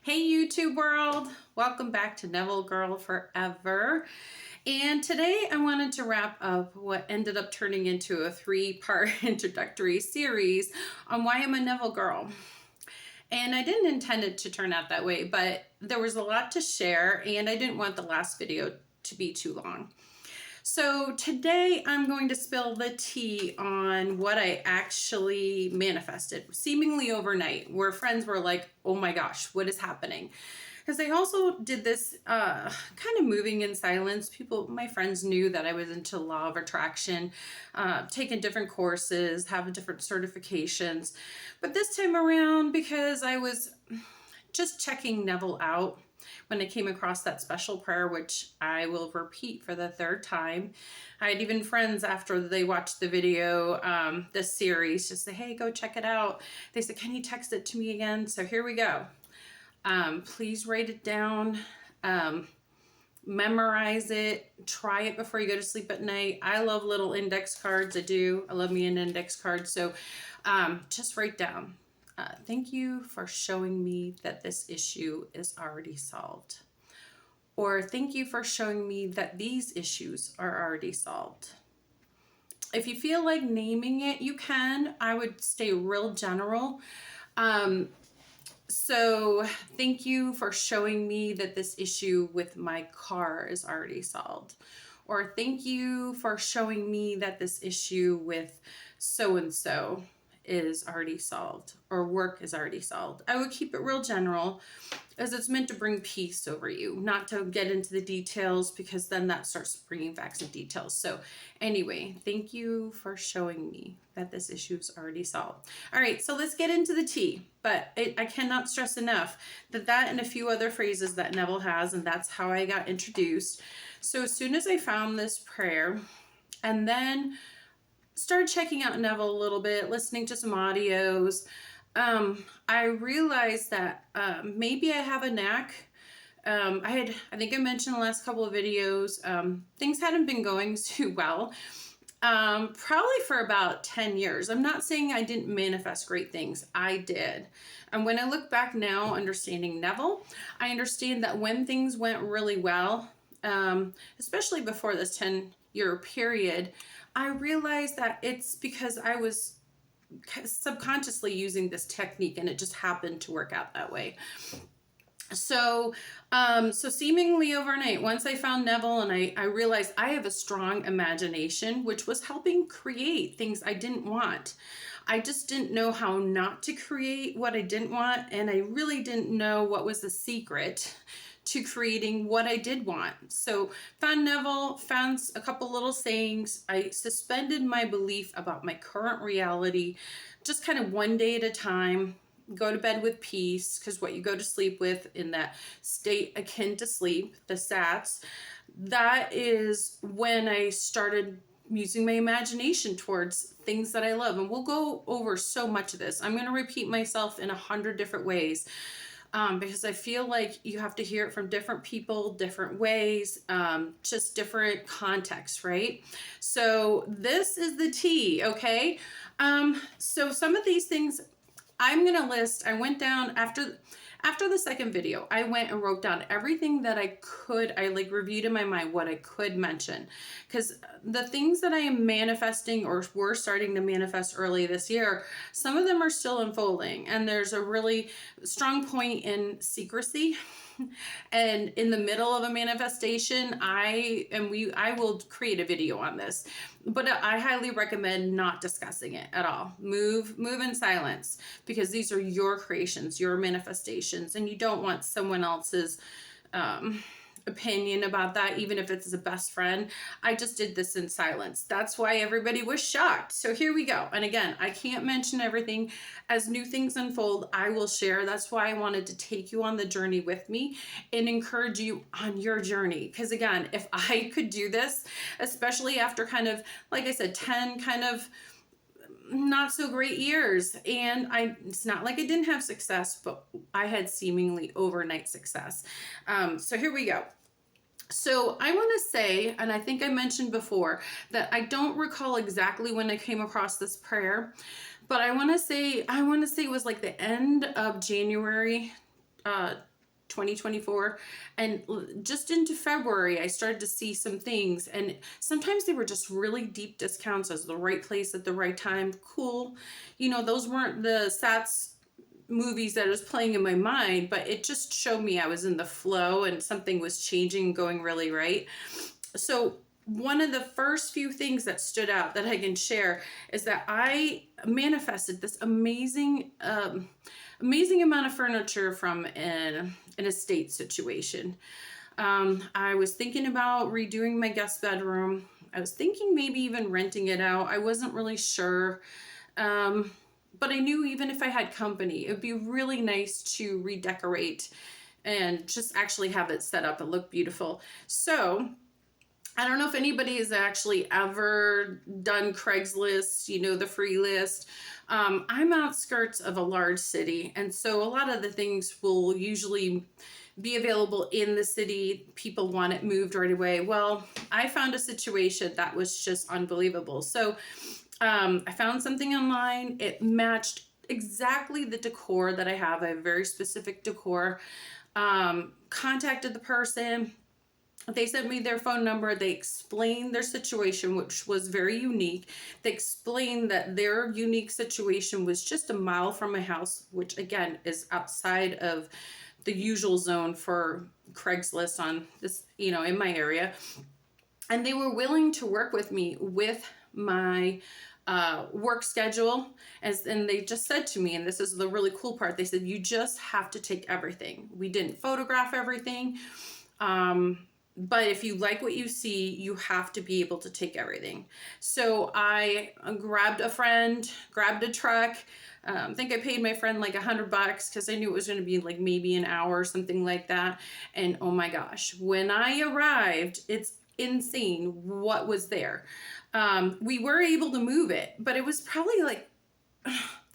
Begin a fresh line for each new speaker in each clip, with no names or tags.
Hey YouTube world, welcome back to Neville Girl Forever. And today I wanted to wrap up what ended up turning into a 3-part introductory series on why I'm a Neville girl. And I didn't intend it to turn out that way, but there was a lot to share and I didn't want the last video to be too long. So today I'm going to spill the tea on what I actually manifested, seemingly overnight, where friends were like, oh my gosh, what is happening? Because I also did this kind of moving in silence. My friends knew that I was into law of attraction, taking different courses, having different certifications. But this time around, because I was just checking Neville out, when I came across that special prayer, which I will repeat for the 3rd time. I had even friends after they watched the video, this series, just say, hey, go check it out. They said, can you text it to me again? So here we go. Please write it down. Memorize it. Try it before you go to sleep at night. I love little index cards. I love me an index card. So just write down. Thank you for showing me that this issue is already solved. Or thank you for showing me that these issues are already solved. If you feel like naming it, you can. I would stay real general. So thank you for showing me that this issue with my car is already solved. Or thank you for showing me that this issue with so-and-so is already solved, or work is already solved. I would keep it real general as it's meant to bring peace over you, not to get into the details, because then that starts bringing facts and details. So anyway, thank you for showing me that this issue is already solved. All right, so let's get into the tea. But I cannot stress enough that and a few other phrases that Neville has, and that's how I got introduced. So as soon as I found this prayer, and then started checking out Neville a little bit, listening to some audios, I realized that maybe I have a knack. I think I mentioned in the last couple of videos, things hadn't been going too well, probably for about 10 years. I'm not saying I didn't manifest great things. I did. And when I look back now, understanding Neville, I understand that when things went really well, especially before this 10-year period, I realized that it's because I was subconsciously using this technique and it just happened to work out that way. So seemingly overnight, once I found Neville and I realized I have a strong imagination, which was helping create things I didn't want. I just didn't know how not to create what I didn't want, and I really didn't know what was the secret to creating what I did want. So found Neville, found a couple little sayings. I suspended my belief about my current reality, just kind of one day at a time. Go to bed with peace, because what you go to sleep with in that state akin to sleep, the SATs, that is when I started using my imagination towards things that I love. And we'll go over so much of this. I'm going to repeat myself in 100 different ways. Because I feel like you have to hear it from different people, different ways, just different contexts, right? So this is the tea, okay? So some of these things I'm going to list. I went down after the second video, I went and wrote down everything that I reviewed in my mind what I could mention, because the things that I am manifesting or were starting to manifest early this year, some of them are still unfolding, and there's a really strong point in secrecy. And in the middle of a manifestation, I will create a video on this, but I highly recommend not discussing it at all. Move in silence, because these are your creations, your manifestations, and you don't want someone else's opinion about that, even if it's a best friend. I just did this in silence. That's why everybody was shocked. So here we go. And again, I can't mention everything. As new things unfold, I will share. That's why I wanted to take you on the journey with me and encourage you on your journey. Because again, if I could do this, especially after kind of, like I said, 10 kind of not so great years, and it's not like I didn't have success, but I had seemingly overnight success. So here we go. So I want to say, and I think I mentioned before, that I don't recall exactly when I came across this prayer, but I want to say it was like the end of January 2024. And just into February, I started to see some things, and sometimes they were just really deep discounts as the right place at the right time. Cool. Those weren't the Sats movies that was playing in my mind, but it just showed me I was in the flow and something was changing, going really right. So one of the first few things that stood out that I can share is that I manifested this amazing amount of furniture from an estate situation. I was thinking about redoing my guest bedroom. I was thinking maybe even renting it out. I wasn't really sure. But I knew even if I had company, it would be really nice to redecorate and just actually have it set up and look beautiful. So I don't know if anybody has actually ever done Craigslist, the free list. I'm outskirts of a large city, and so a lot of the things will usually be available in the city. People want it moved right away. Well, I found a situation that was just unbelievable. So I found something online. It matched exactly the decor that I have. I have very specific decor. Contacted the person. They sent me their phone number. They explained their situation, which was very unique. They explained that their unique situation was just a mile from my house, which again is outside of the usual zone for Craigslist on this, in my area. And they were willing to work with me with my work schedule. And they just said to me, and this is the really cool part, they said, you just have to take everything. We didn't photograph everything. But if you like what you see, you have to be able to take everything. So I grabbed a friend, grabbed a truck. I think I paid my friend like $100 because I knew it was going to be like maybe an hour or something like that. And oh my gosh, when I arrived, it's insane what was there. We were able to move it, but it was probably like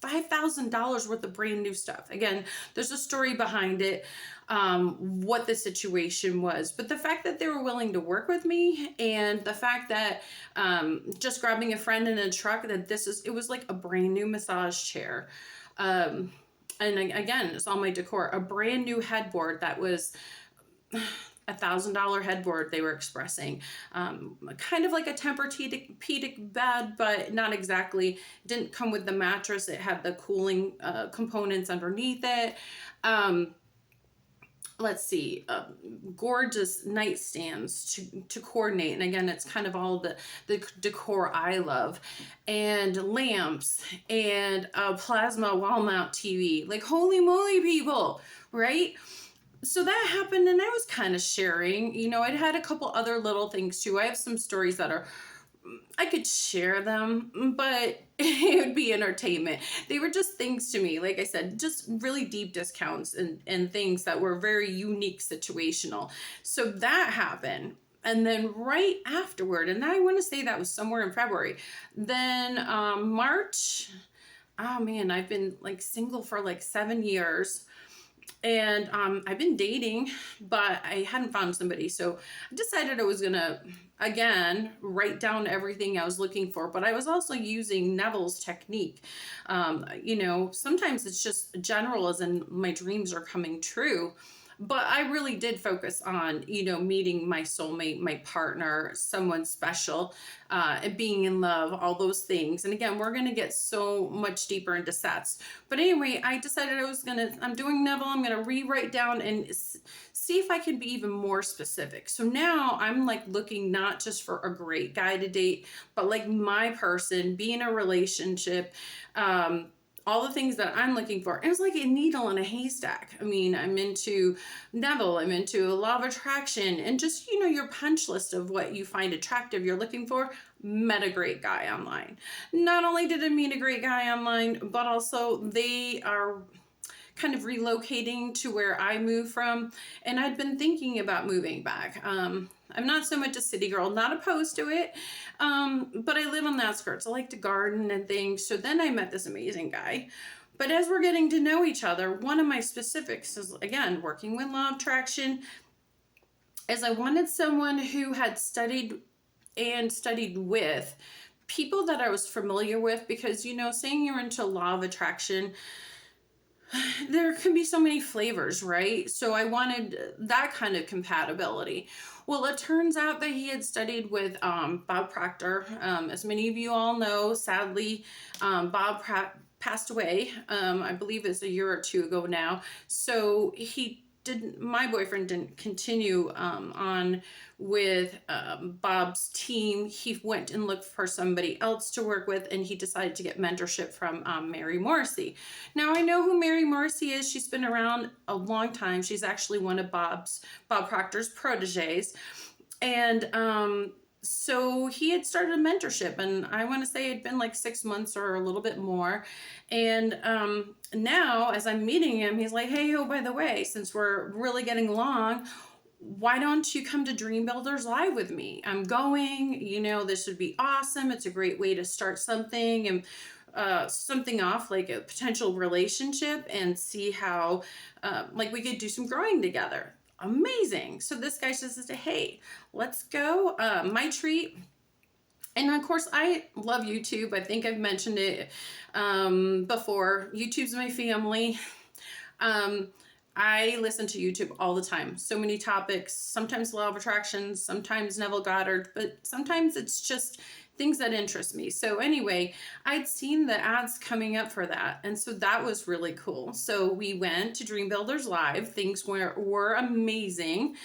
$5,000 worth of brand new stuff. Again, there's a story behind it, what the situation was, but the fact that they were willing to work with me, and the fact that just grabbing a friend in a truck, that it was like a brand new massage chair. And again, it's all my decor, a brand new headboard that was $1,000 headboard they were expressing. Kind of like a Tempur-Pedic bed, but not exactly. It didn't come with the mattress. It had the cooling components underneath it. Let's see, gorgeous nightstands to coordinate. And again, it's kind of all the decor I love. And lamps and a plasma wall mount TV. Like, holy moly, people, right? So that happened, and I was kind of sharing, I'd had a couple other little things too. I have some stories that I could share them, but it would be entertainment. They were just things to me, like I said, just really deep discounts and things that were very unique, situational. So that happened. And then right afterward, and I want to say that was somewhere in February, then March, oh man, I've been like single for like 7 years. And I've been dating, but I hadn't found somebody. So I decided I was going to, again, write down everything I was looking for. But I was also using Neville's technique. Sometimes it's just general, as in my dreams are coming true. But I really did focus on, meeting my soulmate, my partner, someone special, and being in love, all those things. And again, we're going to get so much deeper into sets. But anyway, I decided I'm doing Neville. I'm going to rewrite down and see if I can be even more specific. So now I'm like looking not just for a great guy to date, but like my person, be in a relationship, all the things that I'm looking for. And it's like a needle in a haystack. I mean, I'm into Neville, I'm into law of attraction, and just, your punch list of what you find attractive, you're looking for. Met a great guy online. Not only did I meet a great guy online, but also they are kind of relocating to where I moved from, and I'd been thinking about moving back. I'm not so much a city girl, not opposed to it, but I live on the outskirts. I like to garden and things. So then I met this amazing guy. But as we're getting to know each other, one of my specifics is, again, working with law of attraction, is I wanted someone who had studied with people that I was familiar with, because, saying you're into law of attraction, there can be so many flavors, right? So I wanted that kind of compatibility. Well, it turns out that he had studied with Bob Proctor. As many of you all know, sadly, passed away. I believe it's a year or two ago now. So he didn't. My boyfriend didn't continue on with Bob's team. He went and looked for somebody else to work with, and he decided to get mentorship from Mary Morrissey. Now I know who Mary Morrissey is. She's been around a long time. She's actually one of Bob Proctor's proteges. And so he had started a mentorship, and I want to say it'd been like 6 months or a little bit more. And now, as I'm meeting him, he's like, hey, oh, by the way, since we're really getting along, why don't you come to Dream Builders Live with me? I'm going, this would be awesome. It's a great way to start something and something off, like a potential relationship, and see how like we could do some growing together. Amazing. So this guy says, hey, let's go. My treat. And of course, I love YouTube. I think I've mentioned it before. YouTube's my family. I listen to YouTube all the time. So many topics, sometimes law of attraction, sometimes Neville Goddard, but sometimes it's just things that interest me. So anyway, I'd seen the ads coming up for that. And so that was really cool. So we went to Dream Builders Live. Things were amazing.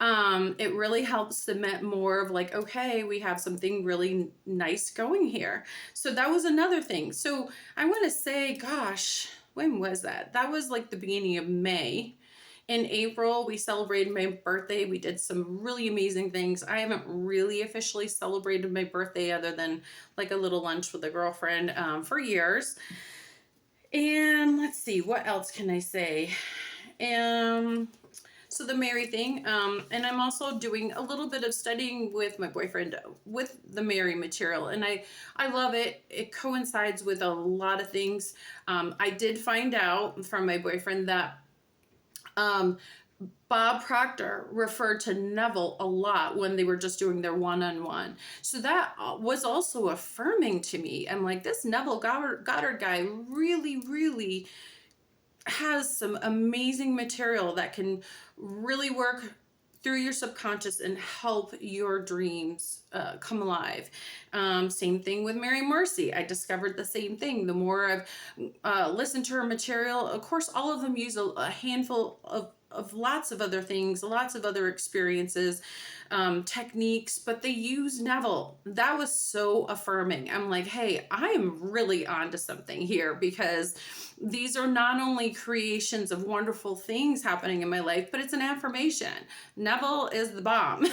It really helps cement more of like, okay, we have something really nice going here. So that was another thing. So I want to say, gosh, when was that? That was like the beginning of May. In April, we celebrated my birthday. We did some really amazing things. I haven't really officially celebrated my birthday other than like a little lunch with a girlfriend for years. And let's see, what else can I say? So the Mary thing, and I'm also doing a little bit of studying with my boyfriend with the Mary material, and I love it. It coincides with a lot of things. I did find out from my boyfriend that Bob Proctor referred to Neville a lot when they were just doing their one-on-one. So that was also affirming to me. I'm like, this Neville Goddard guy really, really has some amazing material that can really work through your subconscious and help your dreams come alive. Same thing with Mary Mercy. I discovered the same thing. The more I've listened to her material, of course, all of them use a handful of lots of other things, lots of other experiences, techniques, but they use Neville. That was so affirming. I'm like, hey, I am really onto something here, because these are not only creations of wonderful things happening in my life, but it's an affirmation. Neville is the bomb.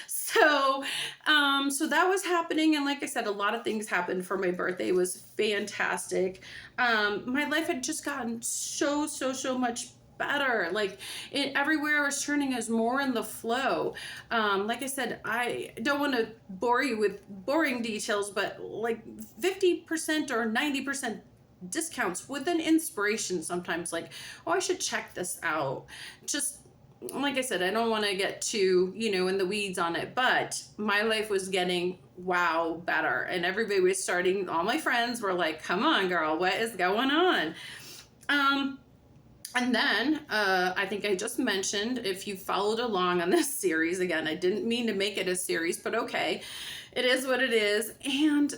So that was happening. And like I said, a lot of things happened for my birthday. It was fantastic. My life had just gotten so much better. Like everywhere I was turning is more in the flow. Like I said, I don't want to bore you with boring details, but like 50% or 90% discounts with an inspiration sometimes, like, oh, I should check this out. Just like I said, I don't want to get too, in the weeds on it, but my life was getting better. And everybody was starting, all my friends were like, come on, girl, what is going on? And then I think I just mentioned, if you followed along on this series, again, I didn't mean to make it a series, but okay, it is what it is. And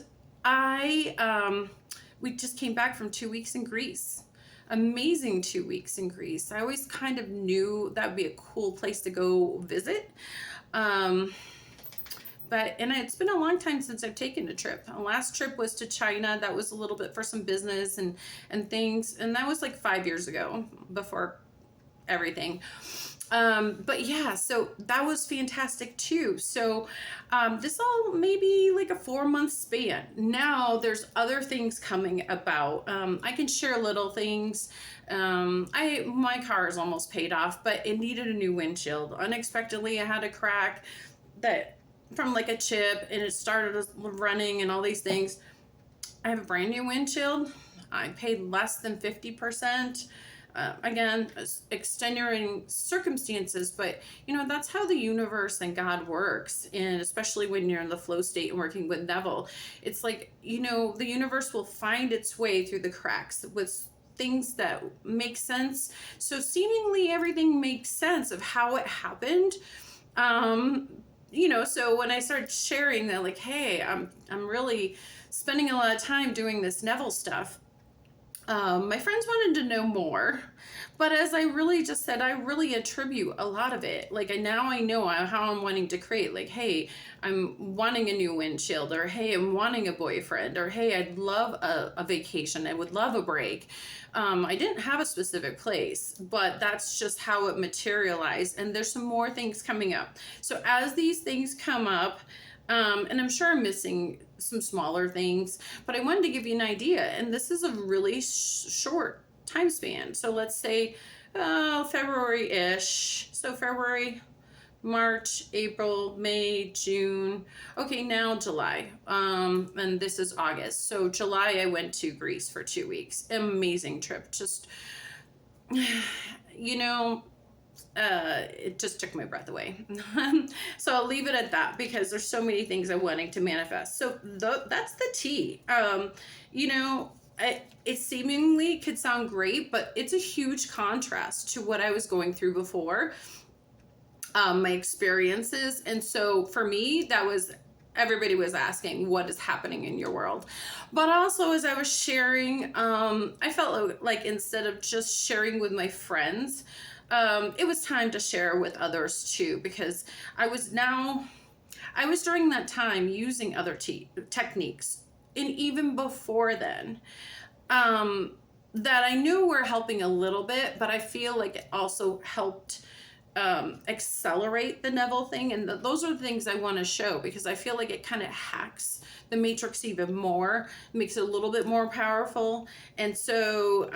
we just came back from 2 weeks in Greece. Amazing 2 weeks in Greece. I always kind of knew that would be a cool place to go visit. And it's been a long time since I've taken a trip. The last trip was to China. That was a little bit for some business and things. And that was like 5 years ago, before everything. But yeah, so that was fantastic too. So this all maybe like a 4-month span. Now there's other things coming about. I can share little things. My car is almost paid off, but it needed a new windshield. Unexpectedly, I had a crack from like a chip, and it started running and all these things. I have a brand new windshield. I paid less than 50%. Again, extenuating circumstances, but that's how the universe and God works. And especially when you're in the flow state and working with Neville, it's like, the universe will find its way through the cracks with things that make sense. So seemingly everything makes sense of how it happened. So when I started sharing that, like, hey, I'm really spending a lot of time doing this Neville stuff. My friends wanted to know more, but as I really just said, I really attribute a lot of it. Like, now I know how I'm wanting to create. Like, hey, I'm wanting a new windshield, or hey, I'm wanting a boyfriend, or hey, I'd love a vacation. I would love a break. I didn't have a specific place, but that's just how it materialized. And there's some more things coming up. So as these things come up, and I'm sure I'm missing some smaller things, but I wanted to give you an idea. And this is a really short time span. So let's say February-ish. So February, March, April, May, June. Okay, now July. And this is August. So July, I went to Greece for 2 weeks. Amazing trip. Just, it just took my breath away. So I'll leave it at that, because there's so many things I'm wanting to manifest. So that's the tea. It seemingly could sound great, but it's a huge contrast to what I was going through before, my experiences. And so for me, everybody was asking, what is happening in your world? But also, as I was sharing, I felt like instead of just sharing with my friends, it was time to share with others too, because I was during that time using other techniques, and even before then, that I knew were helping a little bit, but I feel like it also helped accelerate the Neville thing. And those are the things I want to show, because I feel like it kind of hacks the matrix even more, makes it a little bit more powerful. And so,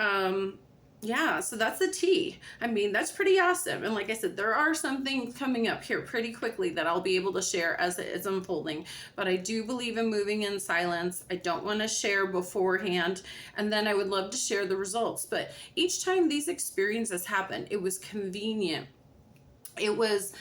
so that's the tea. I mean, that's pretty awesome. And like I said, there are some things coming up here pretty quickly that I'll be able to share as it is unfolding. But I do believe in moving in silence. I don't want to share beforehand. And then I would love to share the results. But each time these experiences happened, it was convenient. It was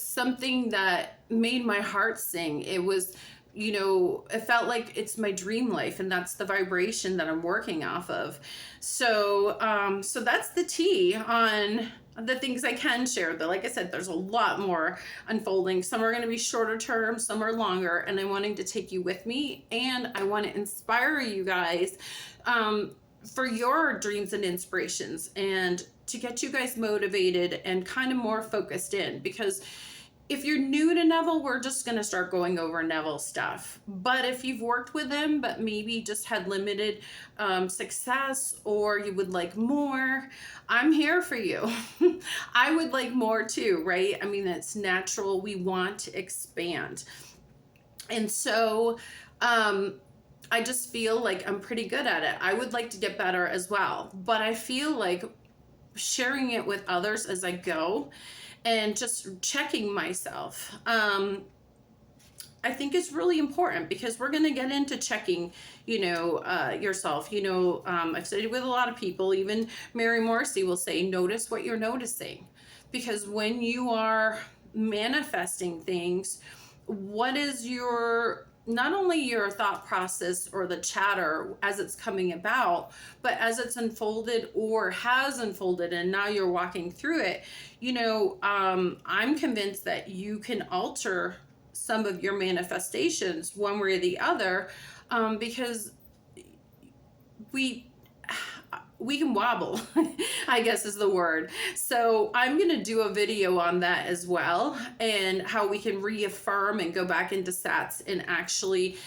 something that made my heart sing. It was, it felt like it's my dream life, and that's the vibration that I'm working off of. So, so that's the tea on the things I can share. Though, like I said, there's a lot more unfolding. Some are going to be shorter term, some are longer, and I'm wanting to take you with me, and I want to inspire you guys, for your dreams and inspirations, and to get you guys motivated and kind of more focused in. Because if you're new to Neville, we're just going to start going over Neville stuff. But if you've worked with him, but maybe just had limited success, or you would like more, I'm here for you. I would like more too, right? I mean, it's natural. We want to expand. And so, I just feel like I'm pretty good at it. I would like to get better as well. But I feel like sharing it with others as I go, and just checking myself, I think is really important, because we're going to get into checking, yourself. I've studied with a lot of people. Even Mary Morrissey will say, notice what you're noticing. Because when you are manifesting things, what is not only your thought process or the chatter as it's coming about, but as it's unfolded or has unfolded, and now you're walking through it, I'm convinced that you can alter some of your manifestations one way or the other, because we can wobble, I guess is the word. So I'm going to do a video on that as well, and how we can reaffirm and go back into SATs and actually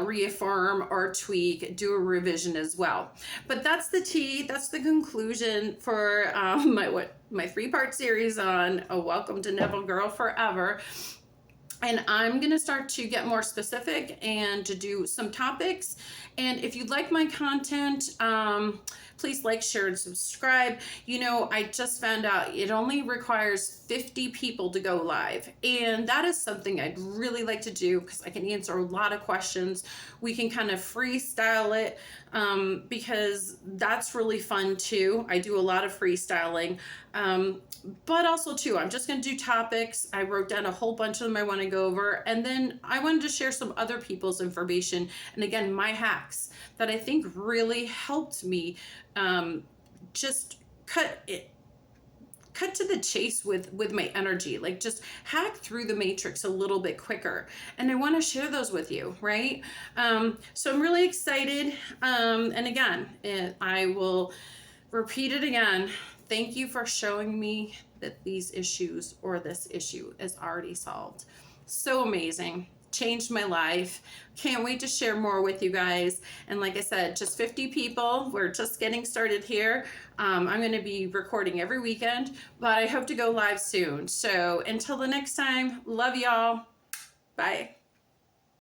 reaffirm or tweak, do a revision as well. But that's the tea. That's the conclusion for my 3-part series on Welcome to Neville Girl Forever. And I'm going to start to get more specific and to do some topics. And if you like my content, please like, share, and subscribe. I just found out it only requires 50 people to go live. And that is something I'd really like to do, because I can answer a lot of questions. We can kind of freestyle it, because that's really fun too. I do a lot of freestyling. But also too, I'm just going to do topics. I wrote down a whole bunch of them I want to go over. And then I wanted to share some other people's information. And again, my hacks. hacks that I think really helped me just cut to the chase with my energy, like just hack through the matrix a little bit quicker. And I want to share those with you, right? So I'm really excited. And again, I will repeat it again. Thank you for showing me that these issues or this issue is already solved. So amazing. Changed my life. Can't wait to share more with you guys. And like I said, just 50 people. We're just getting started here. I'm going to be recording every weekend, but I hope to go live soon. So until the next time, love y'all. Bye.